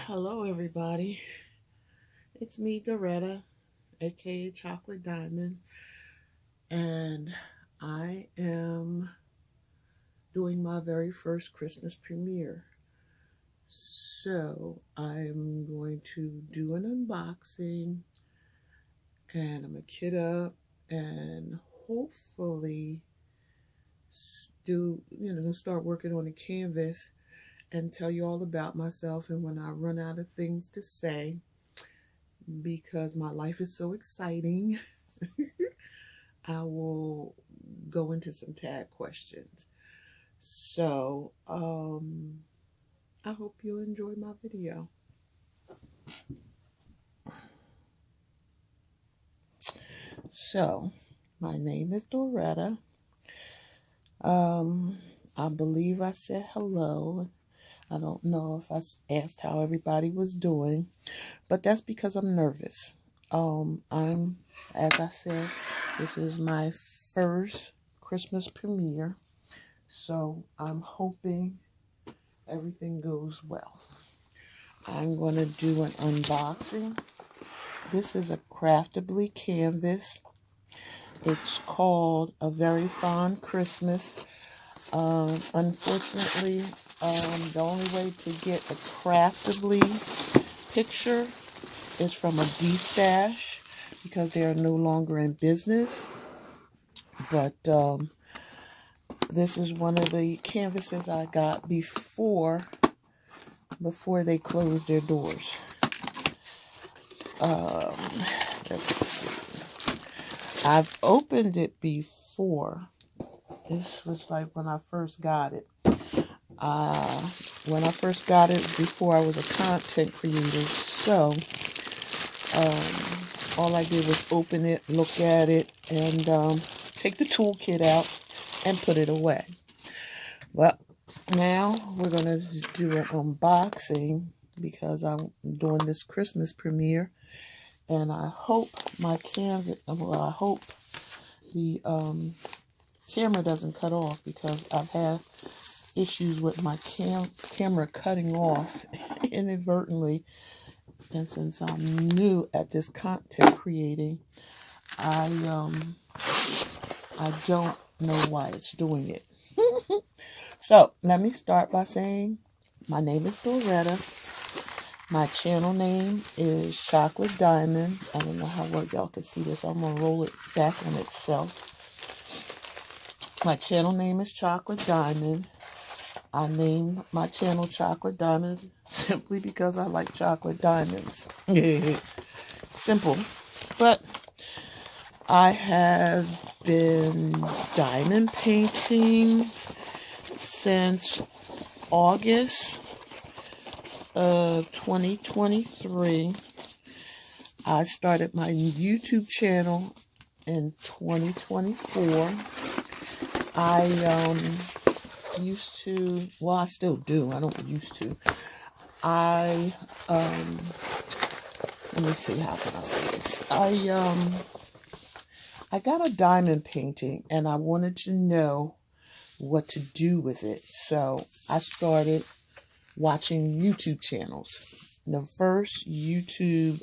Hello, everybody. It's me, Doretta, aka Chocolate Diamond, and I am doing my very first Christmas premiere. So, I'm going to do an unboxing and I'm gonna kit up and hopefully start working on a canvas and tell you all about myself. And when I run out of things to say, because my life is so exciting, I will go into some tag questions. So, I hope you'll enjoy my video. So, my name is Doretta. I believe I said hello. I don't know if I asked how everybody was doing, but that's because I'm nervous. As I said, this is my first Christmas premiere, so I'm hoping everything goes well. I'm going to do an unboxing. This is a Craftibly canvas. It's called A Very Fond Christmas. Unfortunately, the only way to get a Craftibly picture is from a D-Stash because they are no longer in business. But this is one of the canvases I got before they closed their doors. Let's see. I've opened it before. This was like when I first got it. When I first got it, before I was a content creator, so all I did was open it, look at it, and take the toolkit out and put it away. Well, now we're going to do an unboxing because I'm doing this Christmas premiere, and I hope my canvas, I hope the camera doesn't cut off because I've had issues with my camera cutting off inadvertently. And since I'm new at this content creating, I don't know why it's doing it. So let me start by saying my name is Doretta. My channel name is Chocolate Diamond. I don't know how well y'all can see this. I'm gonna roll it back on itself. My channel name is Chocolate Diamond. I named my channel Chocolate Diamonds simply because I like chocolate diamonds. Simple. But I have been diamond painting since August of 2023. I started my YouTube channel in 2024. I used to, well, I still do. I don't used to. Let me see, how can I say this? I got a diamond painting and I wanted to know what to do with it. So I started watching YouTube channels. The first YouTube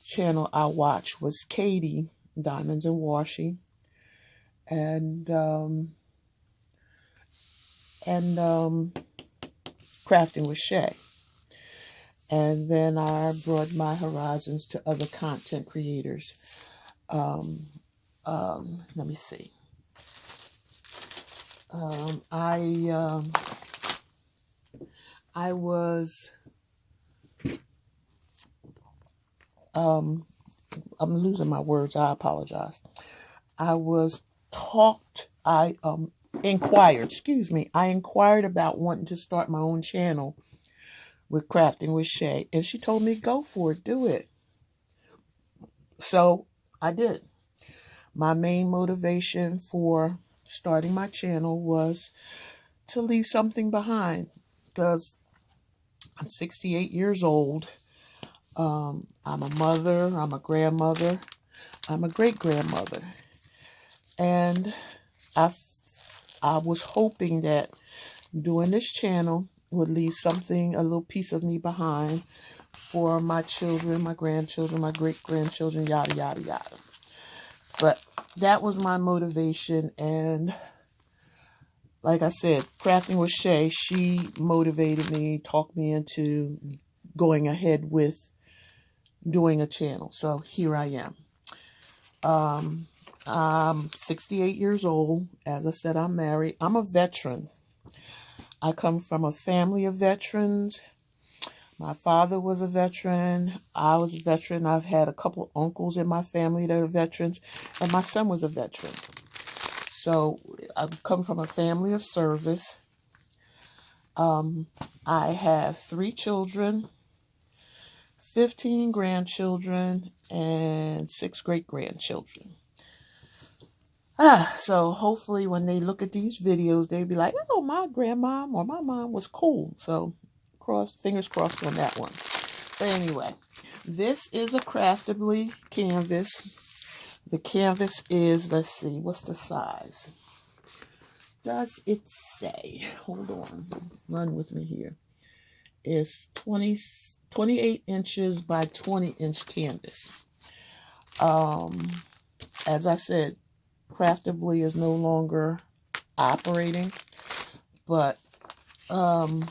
channel I watched was Katie, Diamonds and Washi, and Crafting with Shay. And then I brought my horizons to other content creators. Let me see. I was I'm losing my words. I apologize. I inquired about wanting to start my own channel with Crafting with Shay, and she told me, go for it, do it. So I did. My main motivation for starting my channel was to leave something behind because I'm 68 years old. I'm a mother, I'm a grandmother, I'm a great-grandmother. And I was hoping that doing this channel would leave something, a little piece of me behind for my children, my grandchildren, my great-grandchildren, yada, yada, yada. But that was my motivation. And like I said, Crafting with Shay, she motivated me, talked me into going ahead with doing a channel. So here I am. I'm 68 years old. As I said, I'm married. I'm a veteran. I come from a family of veterans. My father was a veteran. I was a veteran. I've had a couple uncles in my family that are veterans, and my son was a veteran. So I come from a family of service. I have 3 children, 15 grandchildren, and 6 great-grandchildren. So hopefully when they look at these videos, they'll be like, oh, my grandmom or my mom was cool. So fingers crossed on that one. But anyway, this is a Craftibly canvas. The canvas is, let's see, what's the size? Does it say? Hold on. Run with me here. It's 28 inches by 20-inch canvas. As I said, Craftibly is no longer operating, but from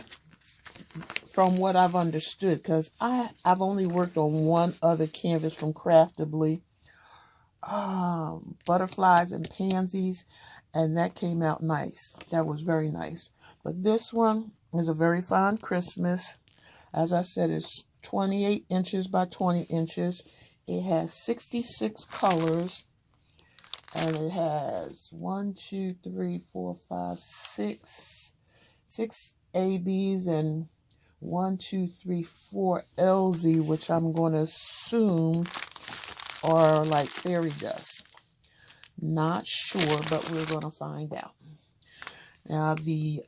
what I've understood, because I've only worked on one other canvas from Craftibly, butterflies and pansies, and that came out nice. That was very nice. But this one is a very fine Christmas. As I said, it's 28 inches by 20 inches. It has 66 colors. And it has 1, 2, 3, 4, 5, 6 ABs and 1, 2, 3, 4 LZ, which I'm going to assume are like fairy dust. Not sure, but we're going to find out. Now the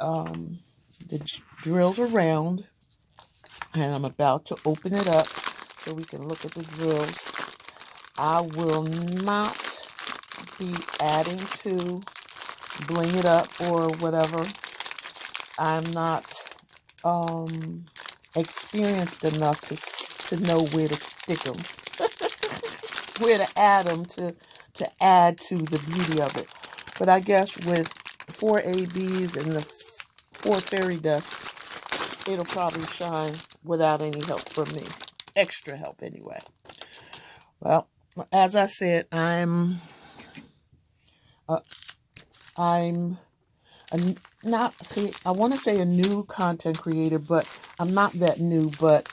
drills are round, and I'm about to open it up so we can look at the drills. I will not be adding to bling it up or whatever. I'm not experienced enough to know where to stick them, where to add them to add to the beauty of it. But I guess with 4 ABs and the 4 fairy dust, it'll probably shine without any help from me. Extra help anyway. Well, as I said, I'm I want to say a new content creator, but I'm not that new, but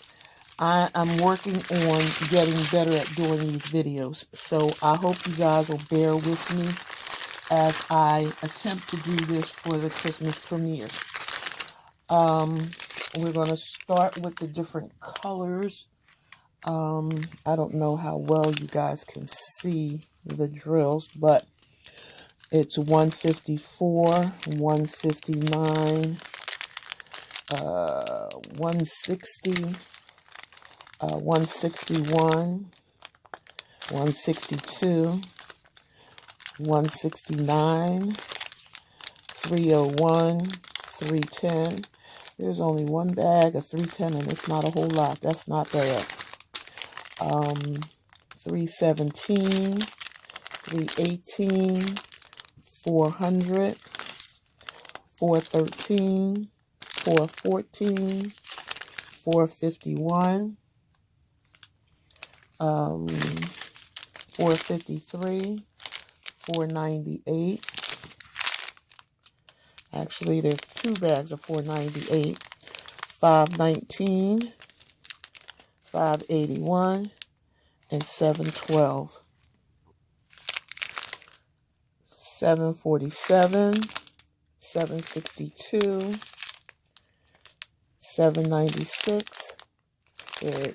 I'm working on getting better at doing these videos. So I hope you guys will bear with me as I attempt to do this for the Christmas premiere. We're going to start with the different colors. I don't know how well you guys can see the drills, but it's 154, 159, 160, 161, 162, 169, 301, 310. There's only one bag of 310, and it's not a whole lot. That's not bad. 317, 318, 400, 413, 414, 451, 453, 498. Actually, there's 2 bags of 498, 519, 581, and 712. 747, 762, 796. There are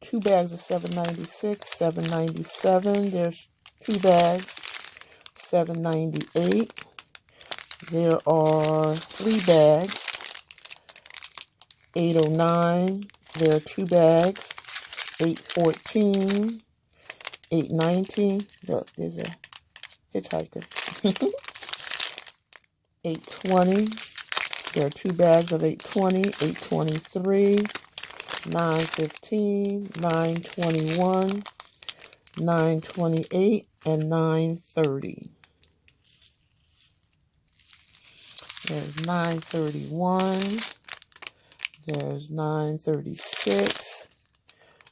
2 bags of 796, 797. There's 2 bags. 798. There are 3 bags. 809. There are 2 bags. 814. 819. Look, there's a hitchhiker. 820. There are 2 bags of 820, 823, 915, 921, 928, and 930. There's 931. There's 936.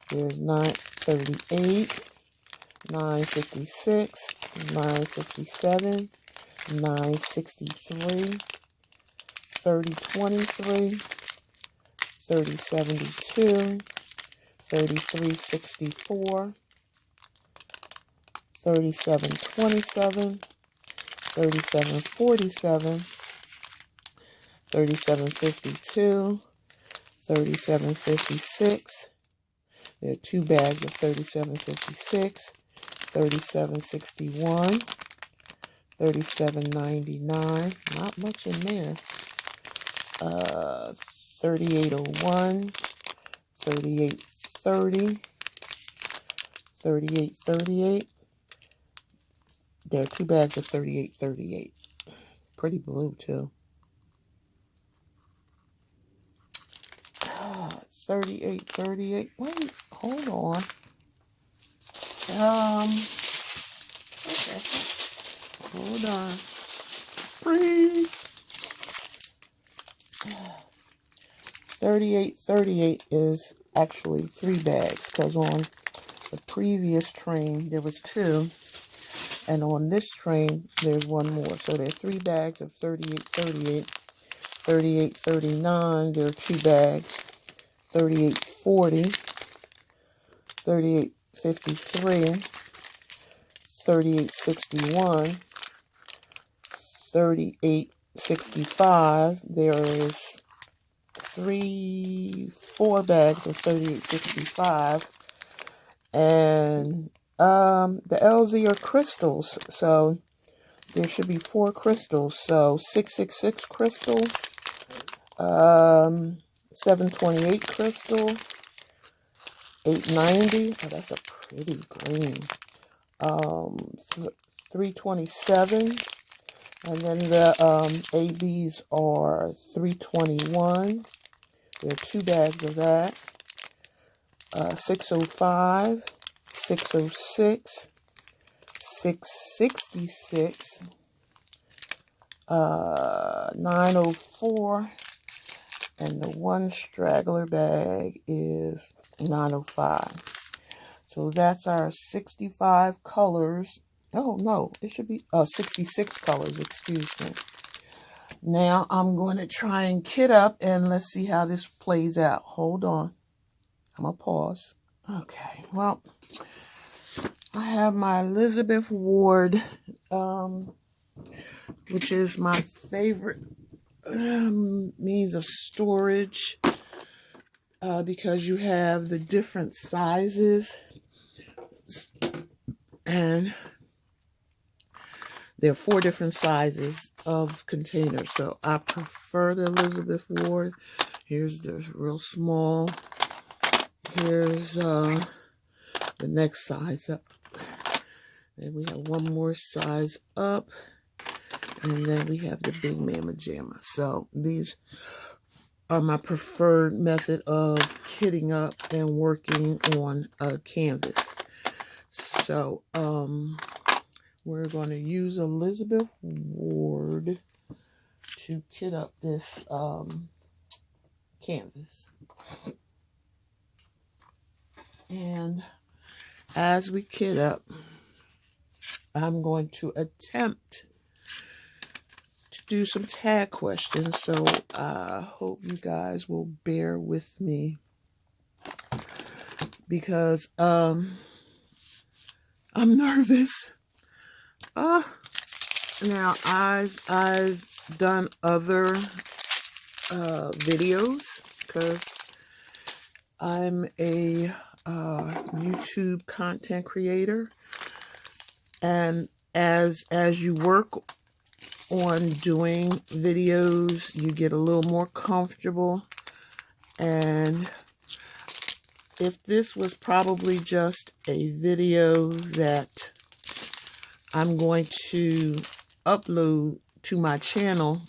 There's 938. 956. 957. 963. 3023. 3072. 3364. 3727. 3747. 3752. 3756. There are 2 bags of 3756. 3761. 3799. Not much in there. 3801. 3830. 3838. There are 2 bags of 3838. Pretty blue too. 3838. Wait, hold on. Okay. Hold on. Freeze. 3838 is actually 3 bags, because on the previous train there was 2, and on this train there's 1 more. So there are 3 bags of 3838. 3839, there are 2 bags. 3840, 3853, 3861, 3865. There is 4 bags of 3865, and the LZ are crystals, so there should be 4 crystals. So 666 crystal, 728 crystal, 890. Oh, that's a pretty green. 327, and then the ABs are 321. There are 2 bags of that. 605, 606, 666, 904, and the 1 straggler bag is 905. So that's our 65 colors. Oh, no, it should be 66 colors, excuse me. Now I'm going to try and kit up, and let's see how this plays out. Hold on. I'm going to pause. Okay, well, I have my Elizabeth Ward, which is my favorite means of storage, because you have the different sizes, and there are 4 different sizes of containers. So I prefer the Elizabeth Ward. Here's the real small. Here's the next size up. Then we have 1 more size up. And then we have the Big Mama Jamma. So these are my preferred method of kitting up and working on a canvas. So we're going to use Elizabeth Ward to kit up this canvas. And as we kit up, I'm going to attempt to do some tag questions. So I hope you guys will bear with me, because I'm nervous. Now I've done other videos, because I'm a YouTube content creator, and as you work on doing videos, you get a little more comfortable. And if this was probably just a video that I'm going to upload to my channel,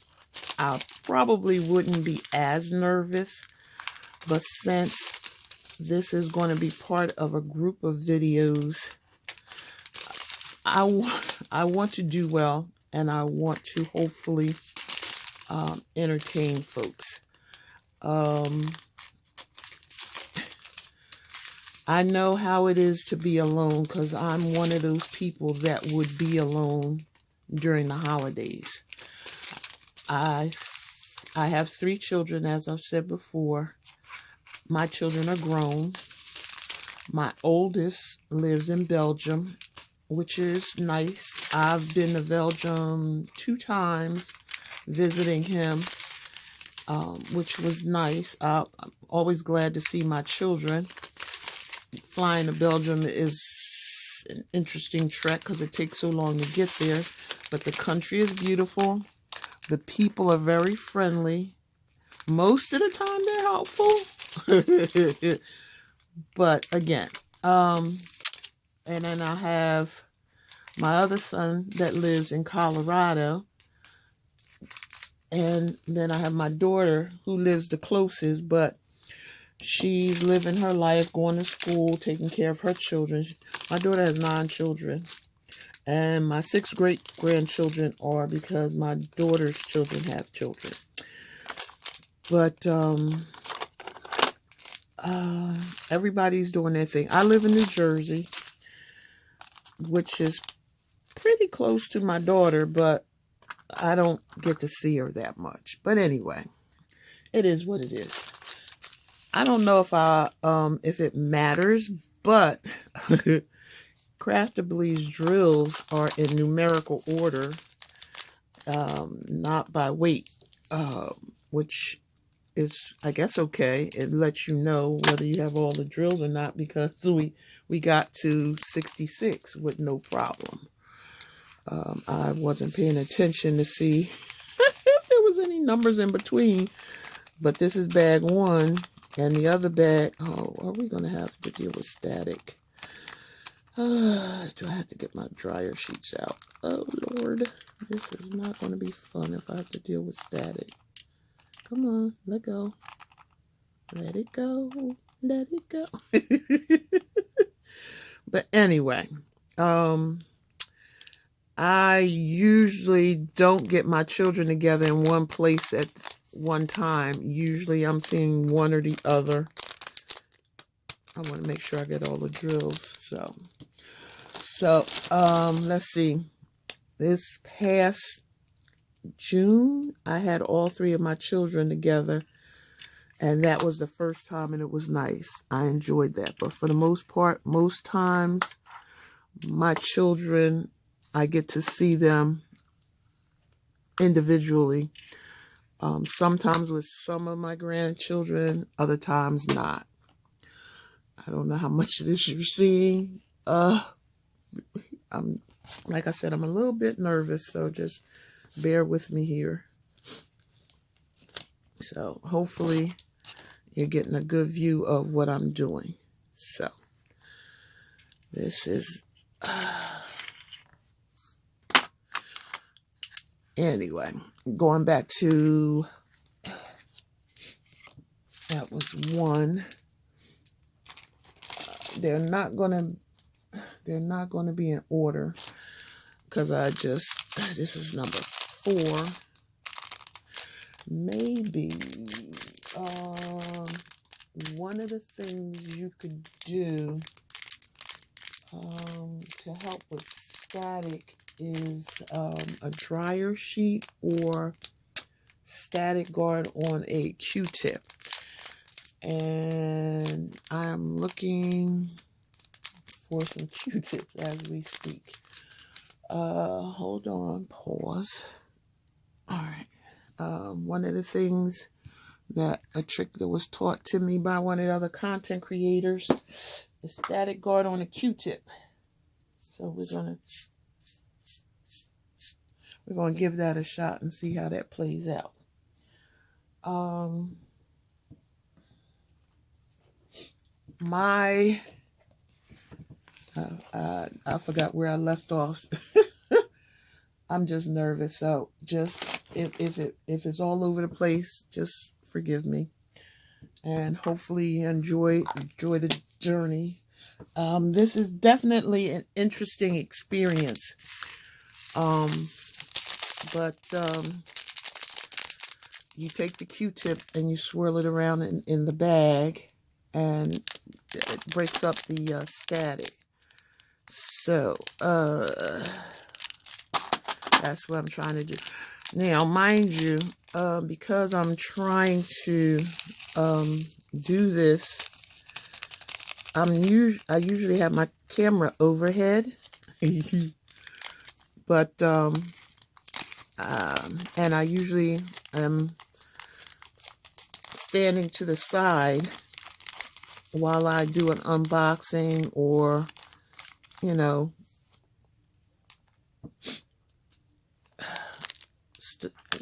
I probably wouldn't be as nervous, but since this is going to be part of a group of videos, I want to do well, and I want to hopefully entertain folks. I know how it is to be alone, because I'm one of those people that would be alone during the holidays. I have 3 children, as I've said before. My children are grown. My oldest lives in Belgium, which is nice. I've been to Belgium 2 times visiting him, which was nice. I'm always glad to see my children. Flying to Belgium is an interesting trek because it takes so long to get there. But the country is beautiful. The people are very friendly. Most of the time they're helpful. But again, and then I have my other son that lives in Colorado. And then I have my daughter who lives the closest, but she's living her life, going to school, taking care of her children. My daughter has 9 children. And my 6 great-grandchildren are because my daughter's children have children. But everybody's doing their thing. I live in New Jersey, which is pretty close to my daughter, but I don't get to see her that much. But anyway, it is what it is. I don't know if it matters, but Craftably's drills are in numerical order, not by weight, which is, I guess, okay. It lets you know whether you have all the drills or not, because we got to 66 with no problem. I wasn't paying attention to see if there was any numbers in between, but this is bag 1. And the other bag, oh, are we going to have to deal with static? Do I have to get my dryer sheets out? Oh, Lord. This is not going to be fun if I have to deal with static. Come on, let go. Let it go. Let it go. But anyway, I usually don't get my children together in one place at one time. Usually I'm seeing one or the other. I want to make sure I get all the drills. So let's see. This past June, I had all 3 of my children together, and that was the first time, and it was nice. I enjoyed that. But for the most part, most times, my children, I get to see them individually. Sometimes with some of my grandchildren, other times not. I don't know how much of this you're seeing. Like I said, I'm a little bit nervous, so just bear with me here. So hopefully you're getting a good view of what I'm doing. So this is anyway, going back to that was 1. They're not gonna be in order, because this is number 4. Maybe one of the things you could do to help with static is a dryer sheet or static guard on a Q-tip. And I'm looking for some Q-tips as we speak. Hold on, pause. All right. One of the things a trick that was taught to me by one of the other content creators is static guard on a Q-tip. So we're gonna give that a shot and see how that plays out. I forgot where I left off. I'm just nervous, so just if it's all over the place, just forgive me, and hopefully you enjoy the journey. This is definitely an interesting experience. Um, but you take the Q-tip and you swirl it around in the bag, and it breaks up the static. So that's what I'm trying to do. Now, mind you, because I'm trying to do this, I usually have my camera overhead, but and I usually am standing to the side while I do an unboxing, or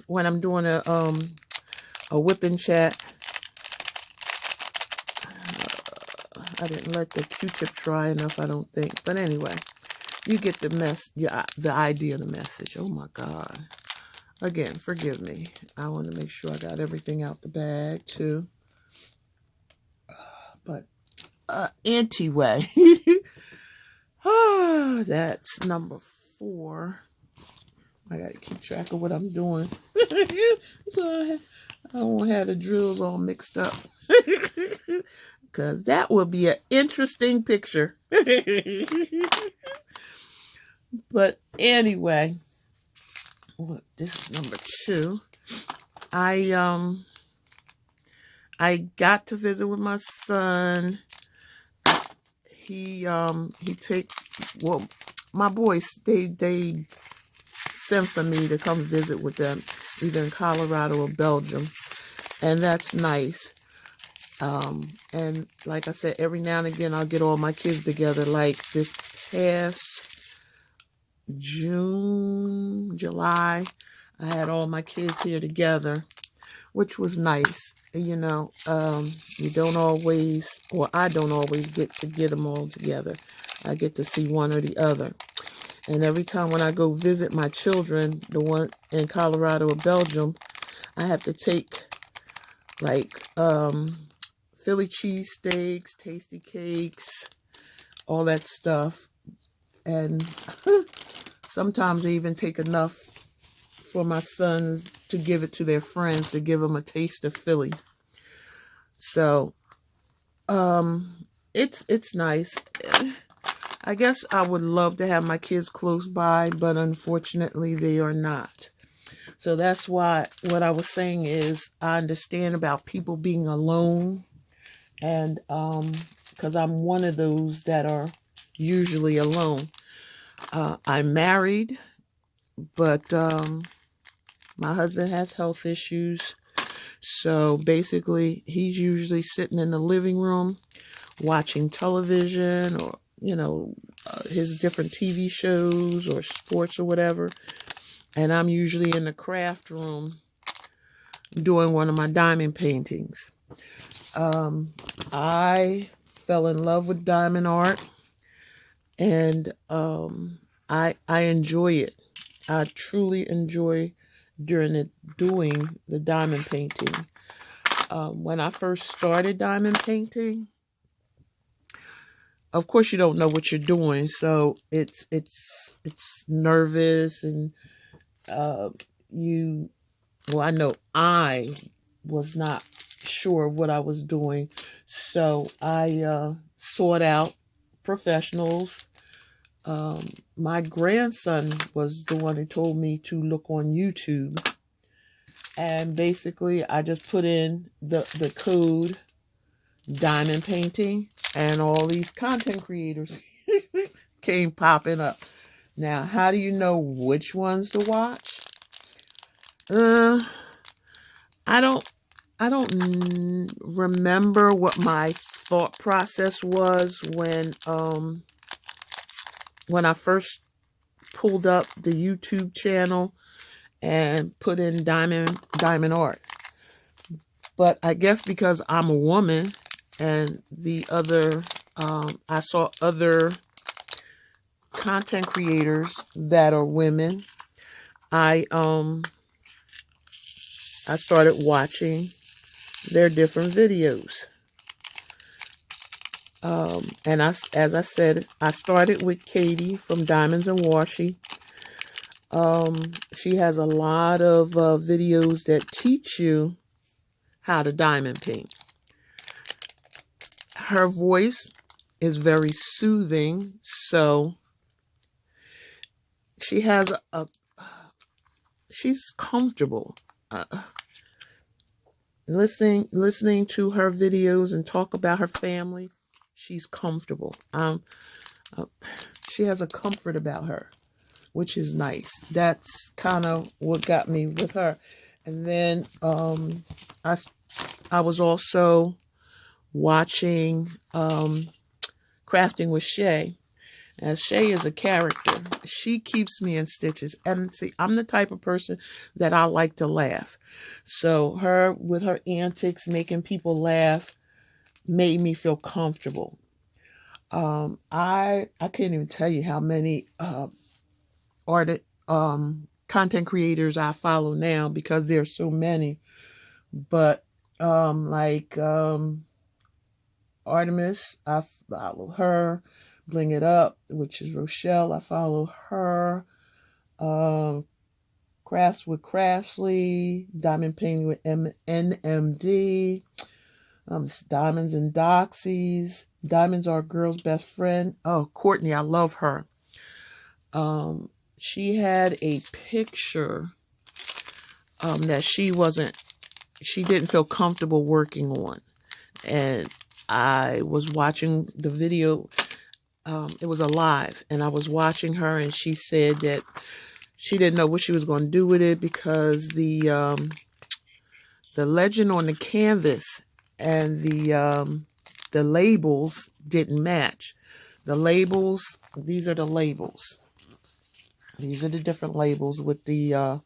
when I'm doing a whip and chat. I didn't let the Q-tip dry enough, I don't think. But anyway, you get the idea of the message. Oh my God. Again, forgive me. I want to make sure I got everything out the bag too. But anyway, that's number 4. I got to keep track of what I'm doing. So I don't have the drills all mixed up. Because that would be an interesting picture. But anyway, this is number 2. I got to visit with my son. He takes, well, my boys, they send for me to come visit with them, either in Colorado or Belgium, and that's nice. And like I said, every now and again I'll get all my kids together. Like this past July, I had all my kids here together, which was nice. You don't always, or I don't always get to get them all together. I get to see one or the other. And every time when I go visit my children, the one in Colorado or Belgium, I have to take like Philly cheesesteaks, tasty cakes, all that stuff. And sometimes I even take enough for my sons to give it to their friends, to give them a taste of Philly. So it's nice. I guess I would love to have my kids close by, but unfortunately they are not. So that's why what I was saying is I understand about people being alone, and because I'm one of those that are usually alone. I'm married, but my husband has health issues. So basically he's usually sitting in the living room watching television, or his different TV shows or sports or whatever. And I'm usually in the craft room doing one of my diamond paintings. I fell in love with diamond art, and I enjoy it. I truly enjoy doing the diamond painting. When I first started diamond painting, of course you don't know what you're doing, so it's nervous, and I know I was not sure of what I was doing, so I sought out professionals. My grandson was the one who told me to look on YouTube, and basically I just put in the code diamond painting, and all these content creators came popping up. Now, how do you know which ones to watch? I don't remember what my thought process was when I first pulled up the YouTube channel and put in diamond art. But I guess because I'm a woman, and the other I saw other content creators that are women, I I started watching their different videos. And as I said, I started with Katie from Diamonds and Washi. She has a lot of videos that teach you how to diamond paint. Her voice is very soothing, so she has she's comfortable. Listening to her videos and talk about her family, she's comfortable. She has a comfort about her, which is nice. That's kind of what got me with her. And then I was also watching Crafting with Shay. As Shay is a character, she keeps me in stitches. And see, I'm the type of person that I like to laugh. So her, with her antics, making people laugh, made me feel comfortable. I can't even tell you how many content creators I follow now, because there's so many. But Artemis, I follow her. Bling It Up, which is Rochelle, I follow her. Crafts with Crashly, Diamond Painting with NMD, Diamonds and Doxies, Diamonds Are a Girl's Best Friend. Oh, Courtney, I love her. She had a picture that she didn't feel comfortable working on. And I was watching the video. It was a live, and I was watching her, and she said that she didn't know what she was going to do with it because the legend on the canvas and the labels didn't match. The labels, these are the labels. These are the different labels with the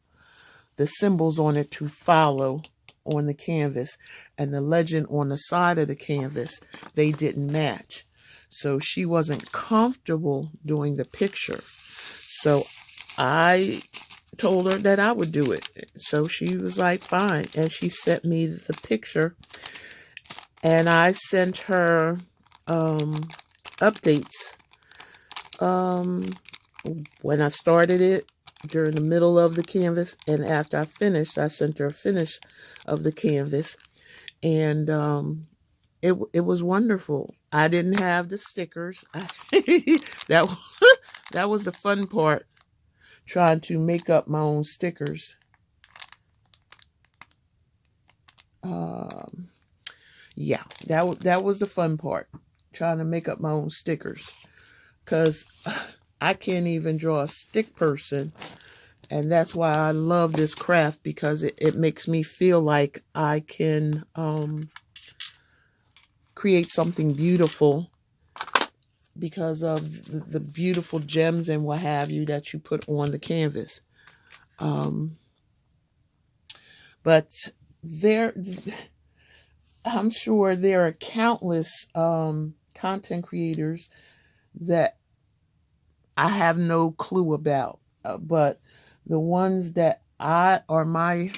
symbols on it to follow on the canvas, and the legend on the side of the canvas, they didn't match. So she wasn't comfortable doing the picture. So I told her that I would do it. So she was like, fine. And she sent me the picture. And I sent her updates. When I started it, during the middle of the canvas, and after I finished, I sent her a finish of the canvas. And it was wonderful. I didn't have the stickers. that was the fun part, trying to make up my own stickers. Yeah, that was the fun part, trying to make up my own stickers, because I can't even draw a stick person. And that's why I love this craft, because it makes me feel like I can create something beautiful because of the beautiful gems and what have you that you put on the canvas. But I'm sure there are countless content creators that I have no clue about. But the ones that are my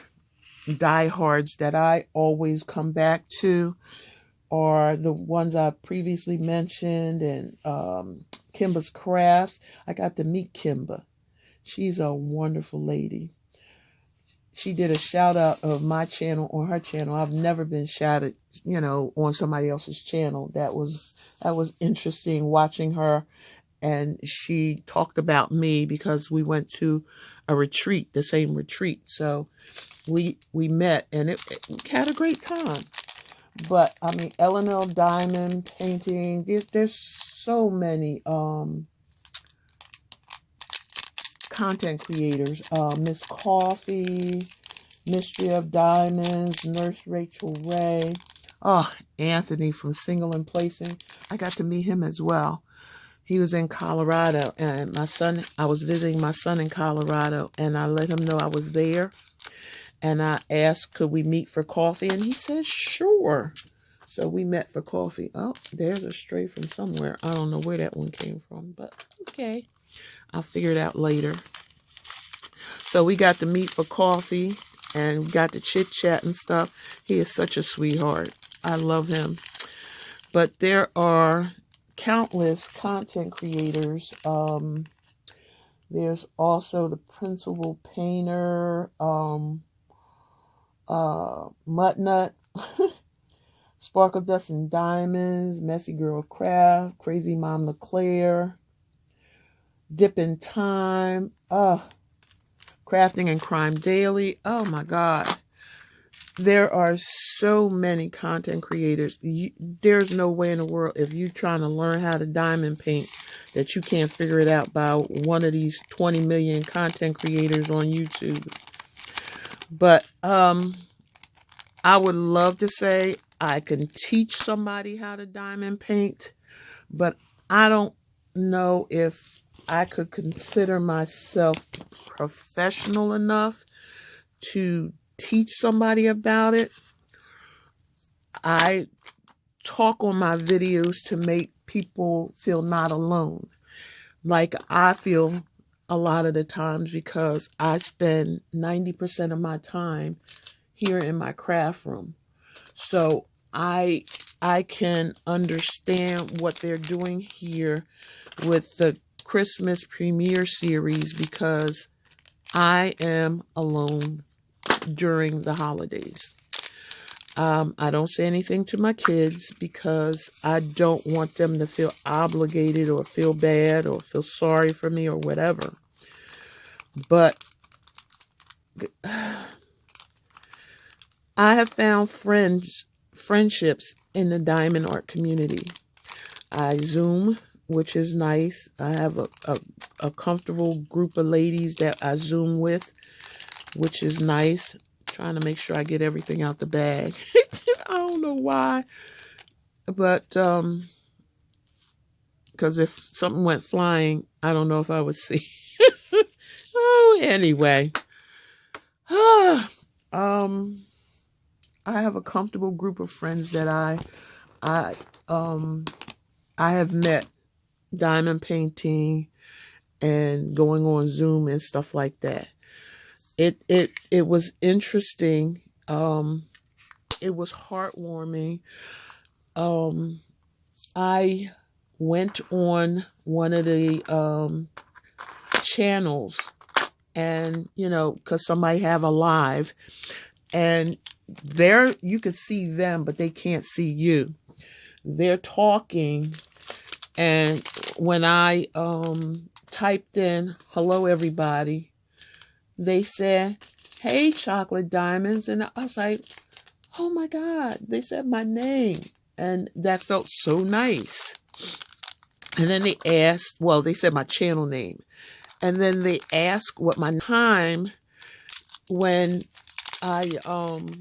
diehards that I always come back to are the ones I previously mentioned, and Kimba's Crafts. I got to meet Kimba. She's a wonderful lady. She did a shout out of my channel on her channel. I've never been shouted, on somebody else's channel. That was interesting watching her. And she talked about me because we went to a retreat, the same retreat. So we met, and it had a great time. But I mean, Eleanor Diamond Painting. There's so many content creators. Miss Coffee, Mystery of Diamonds, Nurse Rachel Ray. Oh, Anthony from Single and Placing. I got to meet him as well. He was in Colorado, and I was visiting my son in Colorado, and I let him know I was there. And I asked, could we meet for coffee? And he said, sure. So we met for coffee. Oh, there's a stray from somewhere. I don't know where that one came from, but okay. I'll figure it out later. So we got to meet for coffee, and we got to chit chat and stuff. He is such a sweetheart. I love him. But there are countless content creators. There's also the Principal Painter, Muttnut, Sparkle Dust and Diamonds, Messy Girl Craft, Crazy Mom LeClaire, Dip in Time, Crafting and Crime Daily. Oh my God. There are so many content creators. There's no way in the world, if you're trying to learn how to diamond paint, that you can't figure it out by one of these 20 million content creators on YouTube. But I would love to say I can teach somebody how to diamond paint, but I don't know if I could consider myself professional enough to teach somebody about it. I talk on my videos to make people feel not alone, like I feel a lot of the times, because I spend 90% of my time here in my craft room. So I can understand what they're doing here with the Christmas premiere series, because I am alone during the holidays. I don't say anything to my kids because I don't want them to feel obligated or feel bad or feel sorry for me or whatever. But I have found friendships in the diamond art community. I Zoom, which is nice. I have a comfortable group of ladies that I Zoom with, which is nice. Trying to make sure I get everything out the bag. I don't know why, but because if something went flying, I don't know if I would see. Oh, anyway. I have a comfortable group of friends that I have met diamond painting and going on Zoom and stuff like that. It was interesting. It was heartwarming. I went on one of the channels, and because somebody have a live, and there you could see them, but they can't see you. They're talking, and when I typed in "hello everybody," they said, "Hey, Chocolate Diamonds," and I was like, "Oh my God!" They said my name, and that felt so nice. And then they asked, well, they said my channel name, and then they asked what my time when I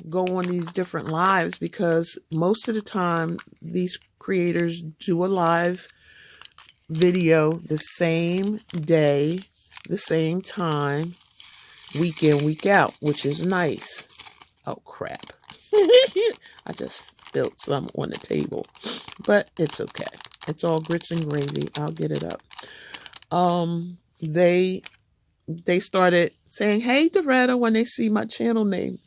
go on these different lives, because most of the time these creators do a live video the same day, the same time, week in, week out, which is nice. Oh, crap. I just spilled some on the table, but it's okay. It's all grits and gravy. I'll get it up. They started saying, "Hey, Doretta," when they see my channel name.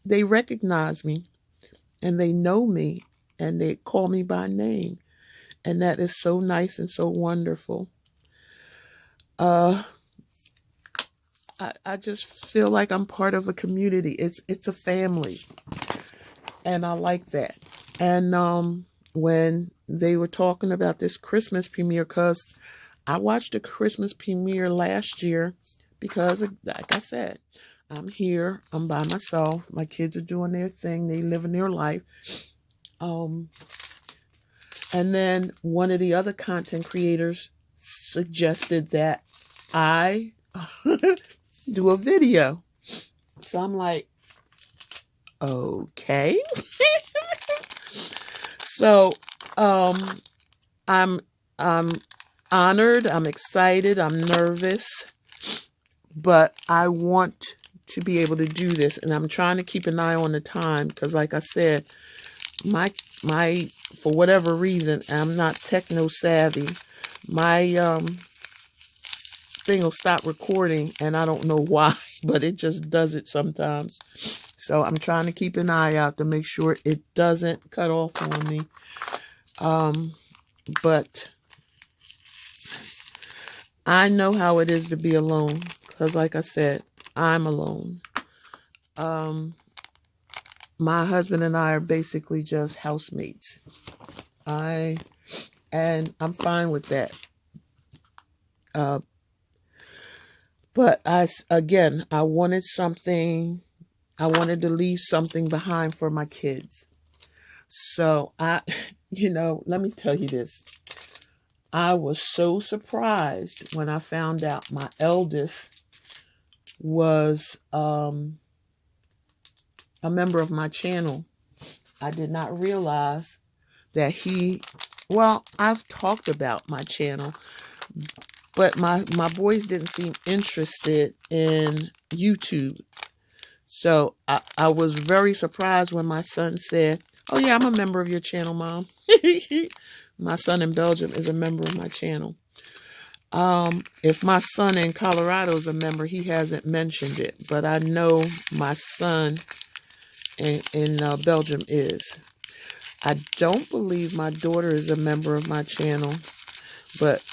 They recognize me, and they know me, and they call me by name. And that is so nice and so wonderful. I just feel like I'm part of a community. It's a family, and I like that. And when they were talking about this Christmas premiere, because I watched the Christmas premiere last year, because, like I said, I'm here. I'm by myself. My kids are doing their thing. They living their life. And then one of the other content creators suggested that I do a video. So I'm like, okay. So I'm honored, I'm excited, I'm nervous, but I want to be able to do this, and I'm trying to keep an eye on the time, because like I said, my for whatever reason, I'm not techno savvy. My thing will stop recording, and I don't know why. but it just does it sometimes. So I'm trying to keep an eye out to make sure it doesn't cut off on me. But I know how it is to be alone, because like I said, I'm alone. My husband and I are basically just housemates. And I'm fine with that. But I wanted to leave something behind for my kids. So let me tell you this. I was so surprised when I found out my eldest was a member of my channel. I did not realize that I've talked about my channel, but my boys didn't seem interested in YouTube. So I was very surprised when my son said, "Oh yeah, I'm a member of your channel, Mom." My son in Belgium is a member of my channel. If my son in Colorado is a member, he hasn't mentioned it, but I know my son in Belgium is. I don't believe my daughter is a member of my channel, but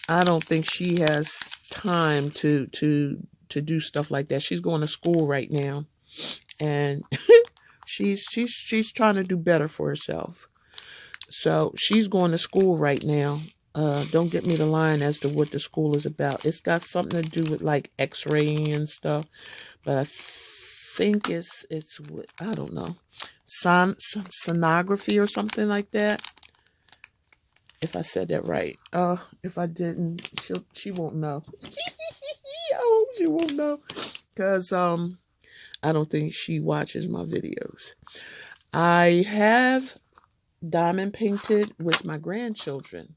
I don't think she has time to do stuff like that. She's going to school right now, and she's trying to do better for herself. So she's going to school right now. Don't get me the line as to what the school is about. It's got something to do with like X-raying and stuff, but I think it's I don't know, sonography or something like that. If I said that right. If I didn't, she won't know. I hope she won't know, because I don't think she watches my videos. I have diamond painted with my grandchildren.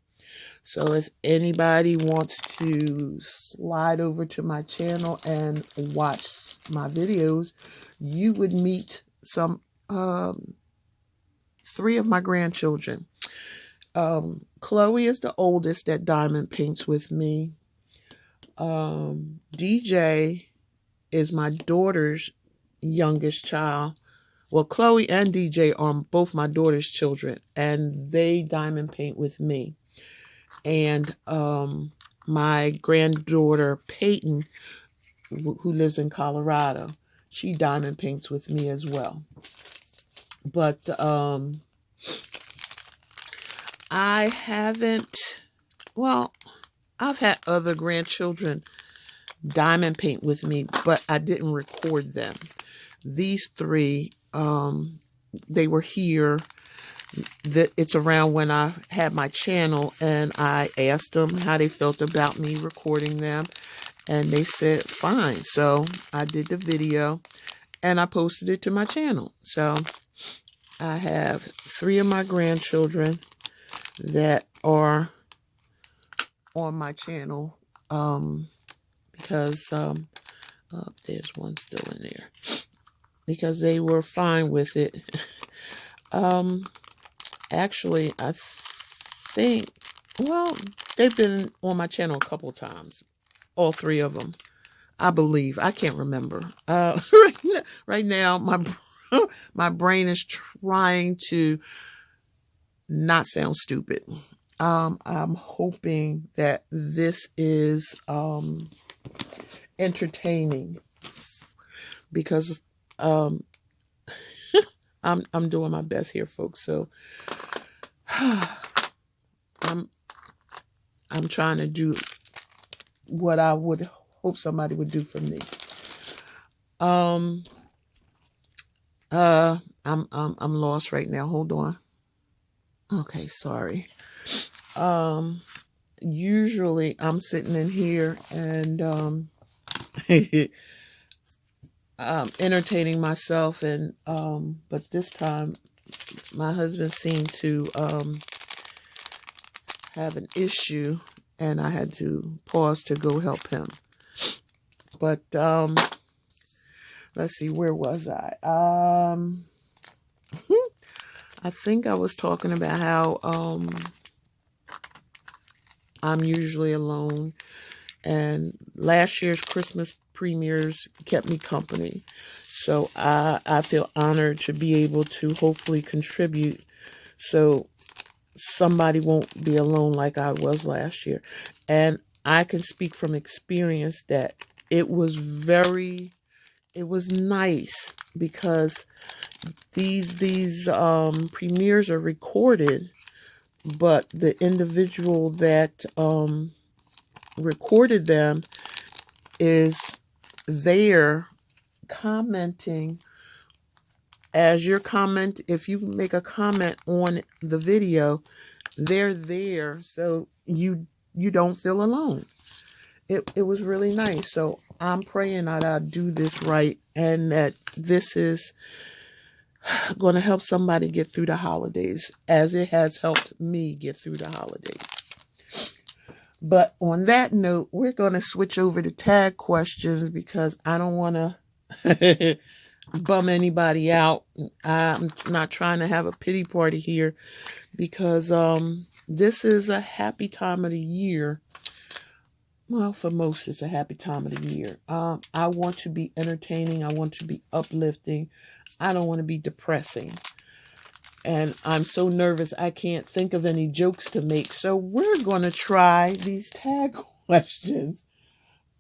So if anybody wants to slide over to my channel and watch my videos, you would meet some 3 of my grandchildren. Chloe is the oldest that diamond paints with me. DJ is my daughter's youngest child. Well, Chloe and DJ are both my daughter's children, and they diamond paint with me. And my granddaughter Peyton, who lives in Colorado, she diamond paints with me as well. But I haven't, I've had other grandchildren diamond paint with me, but I didn't record them. These 3, they were here. It's around when I had my channel, and I asked them how they felt about me recording them, and they said fine. So I did the video and I posted it to my channel. So I have 3 of my grandchildren that are on my channel, because there's one still in there, because they were fine with it. Actually, I think, they've been on my channel a couple times, all 3 of them, I believe. I can't remember. Right now, my brain is trying to not sound stupid. I'm hoping that this is entertaining, because I'm doing my best here, folks. So I'm trying to do what I would hope somebody would do for me. I'm lost right now. Hold on. Okay, sorry. Usually I'm sitting in here and entertaining myself, and but this time my husband seemed to have an issue, and I had to pause to go help him. But let's see, where was I? I think I was talking about how I'm usually alone, and last year's Christmas premieres kept me company. So I feel honored to be able to hopefully contribute so somebody won't be alone like I was last year. And I can speak from experience that it was nice because these premieres are recorded, but the individual that recorded them is there commenting as your comment. If you make a comment on the video, they're there, so you don't feel alone. It was really nice. So I'm praying that I do this right and that this is going to help somebody get through the holidays as it has helped me get through the holidays. But on that note, we're going to switch over to tag questions because I don't want to bum anybody out. I'm not trying to have a pity party here because this is a happy time of the year. Well, for most, it's a happy time of the year. I want to be entertaining. I want to be uplifting. I don't want to be depressing. And I'm so nervous I can't think of any jokes to make. So we're going to try these tag questions.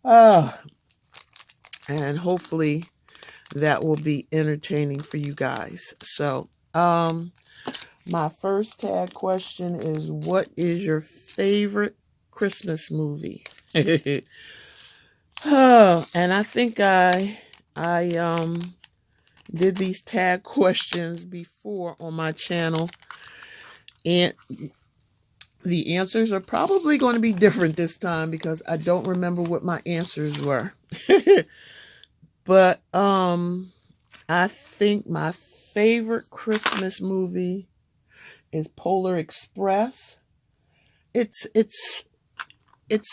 And hopefully that will be entertaining for you guys. So my first tag question is, what is your favorite Christmas movie? And I think I did these tag questions before on my channel, and the answers are probably going to be different this time because I don't remember what my answers were. But I think my favorite Christmas movie is Polar Express. It's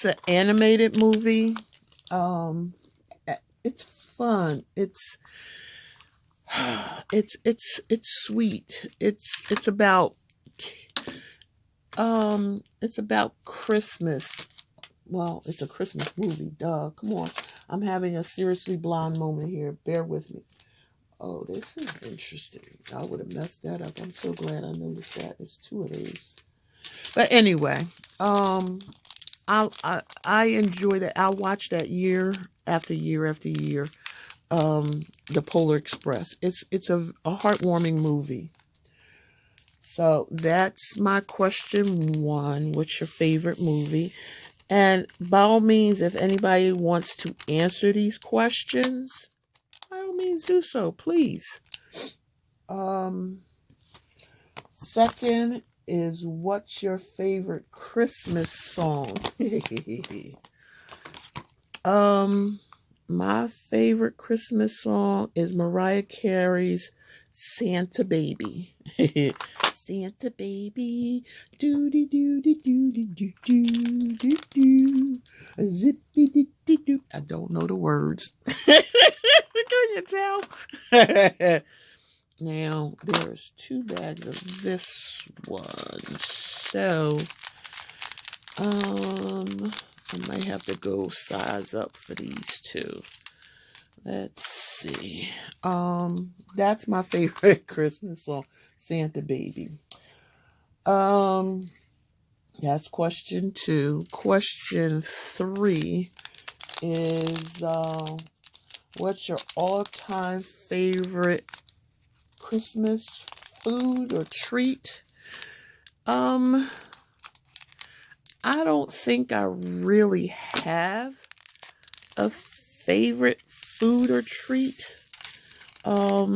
an animated movie. It's fun. It's sweet. It's about Christmas. Well, it's a Christmas movie. Duh. Come on. I'm having a seriously blonde moment here. Bear with me. Oh, this is interesting. I would have messed that up. I'm so glad I noticed that. There's two of these. But anyway, I enjoy that. I'll watch that year after year after year. The Polar Express. It's a heartwarming movie. So that's my question one. What's your favorite movie? And by all means, if anybody wants to answer these questions, by all means do so, please. Second is, what's your favorite Christmas song? My favorite Christmas song is Mariah Carey's Santa Baby. Santa Baby, doody doody doody doo doo doo doo, zippy dee dee doo. I don't know the words. Can you tell? Now there's 2 bags of this one, so I might have to go size up for these 2. Let's see. That's my favorite Christmas song, Santa Baby. That's question 2. Question 3 is, what's your all-time favorite Christmas food or treat? I don't think I really have a favorite food or treat. I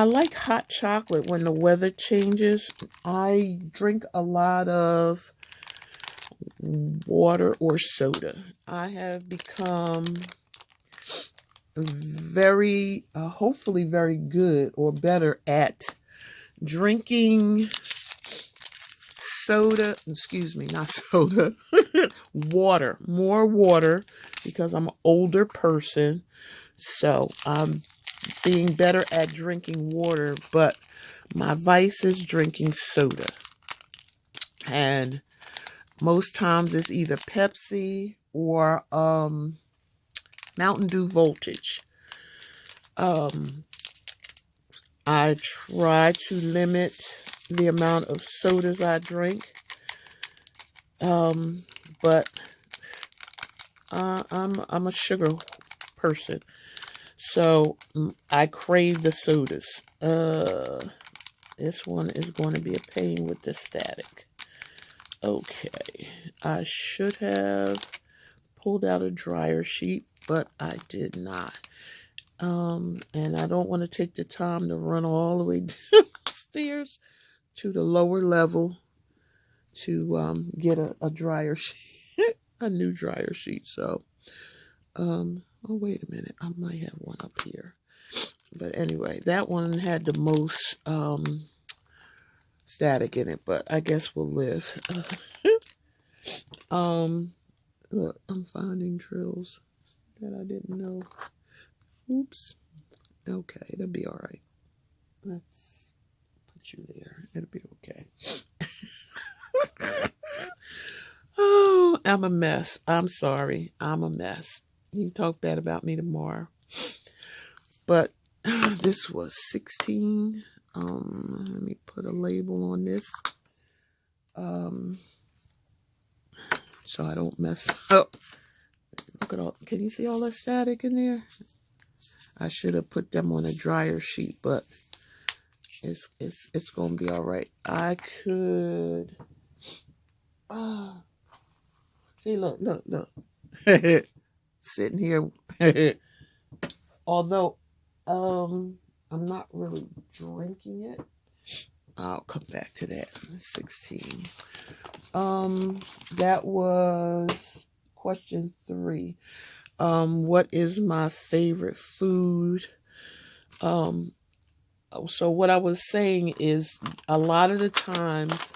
like hot chocolate when the weather changes. I drink a lot of water or soda. I have become hopefully very good or better at drinking water, more water, because I'm an older person. So I'm being better at drinking water, but my vice is drinking soda. And most times it's either Pepsi or Mountain Dew Voltage. I try to limit the amount of sodas I drink. But I'm a sugar person. So I crave the sodas. This one is going to be a pain with the static. Okay, I should have pulled out a dryer sheet, but I did not. And I don't want to take the time to run all the way downstairs to the lower level to get a dryer sheet, a new dryer sheet. So, oh, wait a minute. I might have one up here. But anyway, that one had the most static in it, but I guess we'll live. Look, I'm finding drills that I didn't know. Oops. Okay, it'll be all right. Let's put you there. It'll be okay. Oh, I'm a mess. I'm sorry. I'm a mess. You can talk bad about me tomorrow. But this was 16. Let me put a label on this. So I don't mess up. Look at all. Can you see all that static in there? I should have put them on a dryer sheet, but it's gonna be all right. I could. See, look. Sitting here. Although, I'm not really drinking it. I'll come back to that. 16. That was question 3. What is my favorite food? So what I was saying is a lot of the times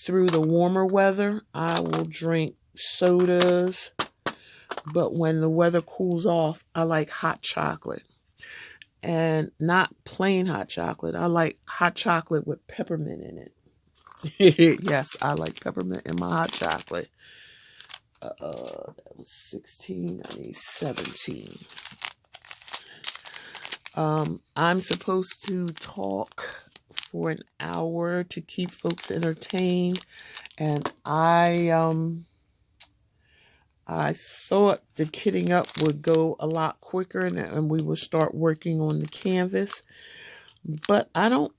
through the warmer weather, I will drink sodas. But when the weather cools off, I like hot chocolate. And not plain hot chocolate. I like hot chocolate with peppermint in it. Yes, I like peppermint in my hot chocolate. That was 16. I need 17. I'm supposed to talk for an hour to keep folks entertained. And I thought the kitting up would go a lot quicker and we would start working on the canvas. But I don't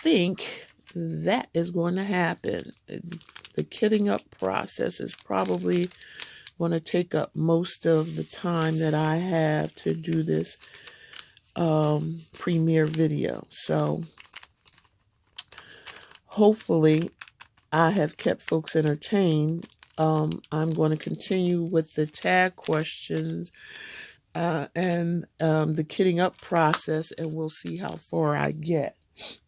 think that is going to happen. The kitting up process is probably going to take up most of the time that I have to do this premiere video. So hopefully I have kept folks entertained. I'm going to continue with the tag questions and the kitting up process, and we'll see how far I get.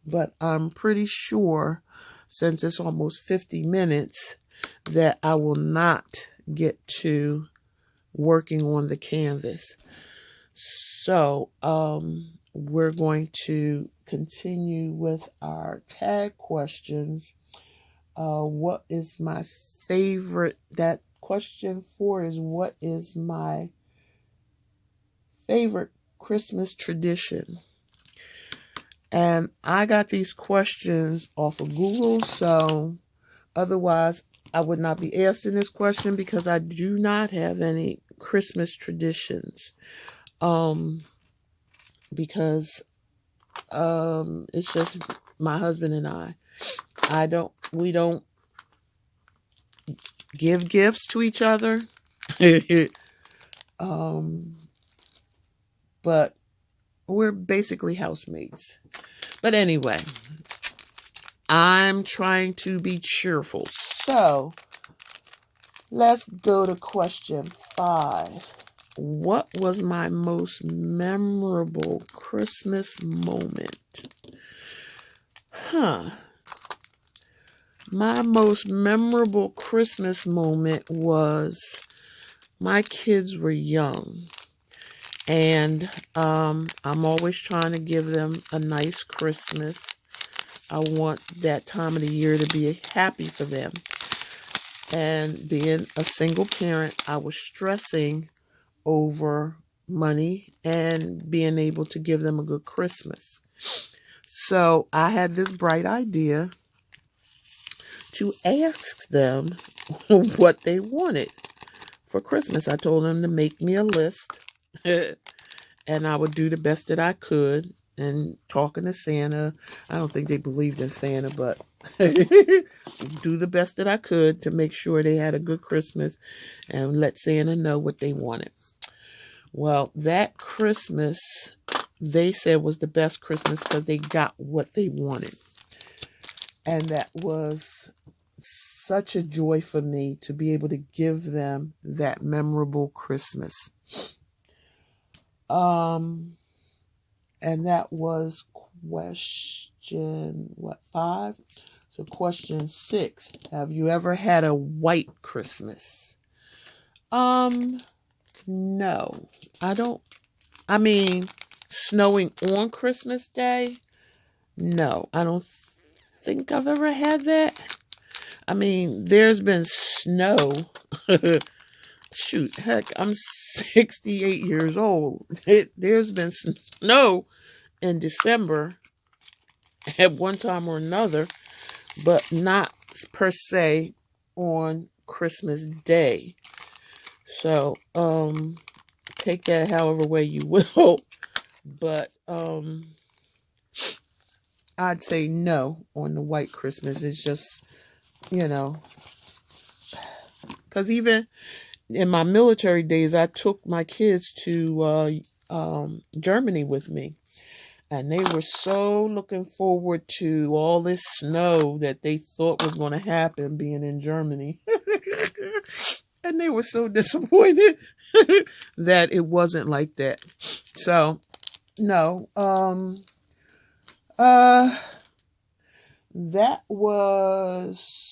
But I'm pretty sure, since it's almost 50 minutes, that I will not get to working on the canvas. So we're going to continue with our tag questions. What is my favorite? That question 4 is, what is my favorite Christmas tradition? And I got these questions off of Google, so otherwise I would not be asking this question because I do not have any Christmas traditions. Because it's just my husband and I. We don't give gifts to each other. But we're basically housemates. But anyway, I'm trying to be cheerful. So let's go to question 5. What was my most memorable Christmas moment? My most memorable Christmas moment was my kids were young. And I'm always trying to give them a nice Christmas. I want that time of the year to be happy for them. And being a single parent, I was stressing over money and being able to give them a good Christmas. So I had this bright idea to ask them what they wanted for Christmas. I told them to make me a list and I would do the best that I could. And talking to Santa, I don't think they believed in Santa, but do the best that I could to make sure they had a good Christmas and let Santa know what they wanted. Well, that Christmas, they said was the best Christmas because they got what they wanted. And that was such a joy for me to be able to give them that memorable Christmas. And that was question, 5? So question 6, have you ever had a white Christmas? No, I don't. I mean, snowing on Christmas Day? No, I don't think I've ever had that. I mean, there's been snow. Shoot, heck, I'm 68 years old. There's been snow in December at one time or another, but not per se on Christmas Day. So, take that however way you will. But I'd say no on the white Christmas. It's just, because even in my military days, I took my kids to Germany with me. And they were so looking forward to all this snow that they thought was going to happen being in Germany. And they were so disappointed that it wasn't like that. So, no. That was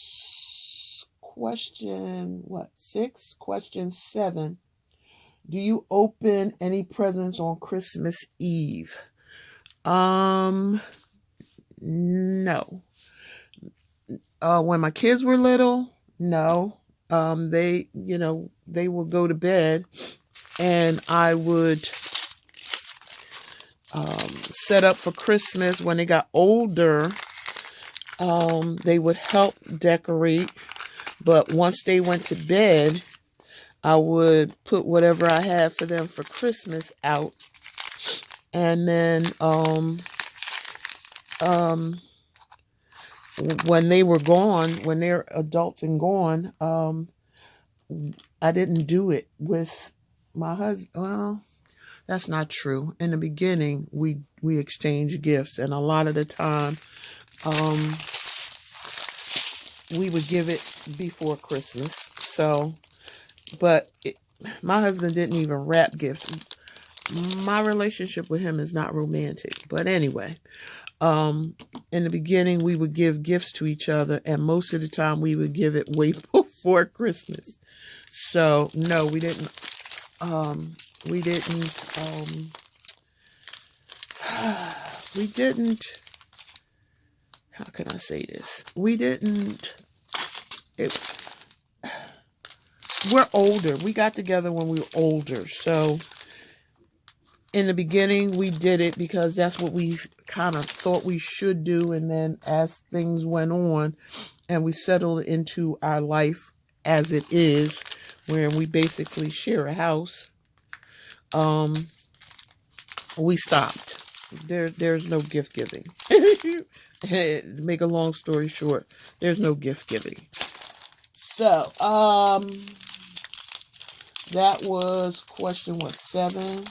question, 6? Question 7. Do you open any presents on Christmas Eve? No. When my kids were little, no. They would go to bed and I would set up for Christmas. When they got older, they would help decorate. But once they went to bed, I would put whatever I had for them for Christmas out. And then when they were gone, when they're adults and gone, I didn't do it with my husband. Well, that's not true. In the beginning, we exchanged gifts, and a lot of the time, we would give it before Christmas. So, but my husband didn't even wrap gifts. My relationship with him is not romantic. But anyway, in the beginning, we would give gifts to each other, and most of the time we would give it way before Christmas. So no, we didn't, how can I say this? We're older. We got together when we were older. So in the beginning, we did it because that's what we kind of thought we should do. And then as things went on and we settled into our life as it is, where we basically share a house, we stopped. There's no gift giving. Make a long story short, there's no gift giving. So, that was question 7.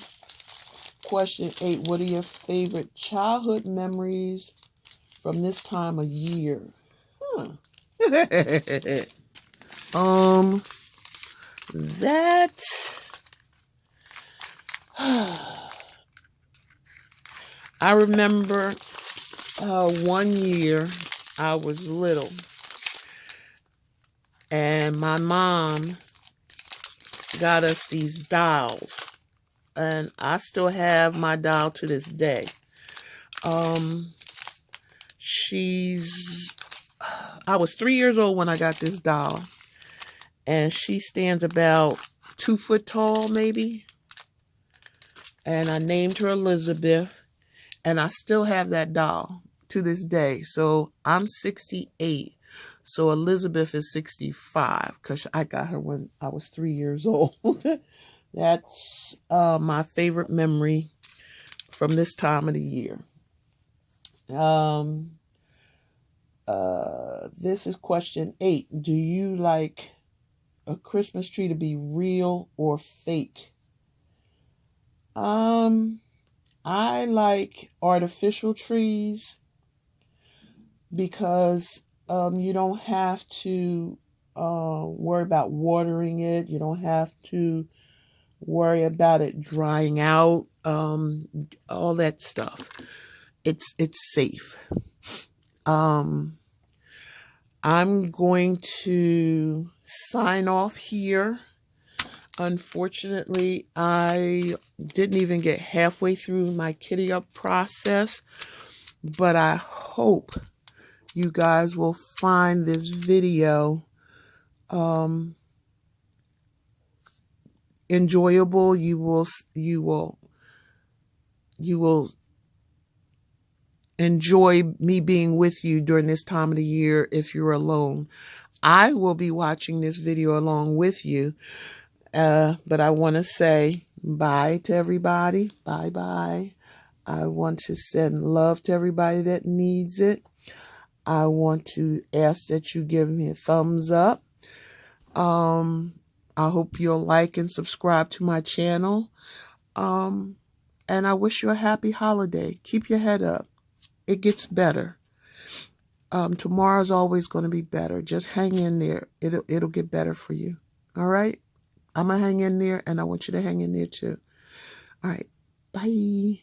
Question 8, what are your favorite childhood memories from this time of year? That I remember one year I was little and my mom got us these dolls. and I still have my doll to this day. I was 3 years old when I got this doll, and she stands about 2 foot tall, maybe. And I named her Elizabeth, and I still have that doll to this day. So I'm 68. So Elizabeth is 65 because I got her when I was 3 years old. That's my favorite memory from this time of the year. This is question 8. Do you like a Christmas tree to be real or fake? I like artificial trees because you don't have to worry about watering it. You don't have to worry about it drying out. All that stuff. It's safe. I'm going to sign off here. Unfortunately, I didn't even get halfway through my kitty up process, but I hope you guys will find this video enjoyable. You will enjoy me being with you during this time of the year if you're alone. I will be watching this video along with you. But I want to say bye to everybody. Bye-bye. I want to send love to everybody that needs it. I want to ask that you give me a thumbs up. I hope you'll like and subscribe to my channel. And I wish you a happy holiday. Keep your head up. It gets better. Tomorrow's always going to be better. Just hang in there. It'll get better for you. All right? I'm going to hang in there, and I want you to hang in there too. All right. Bye.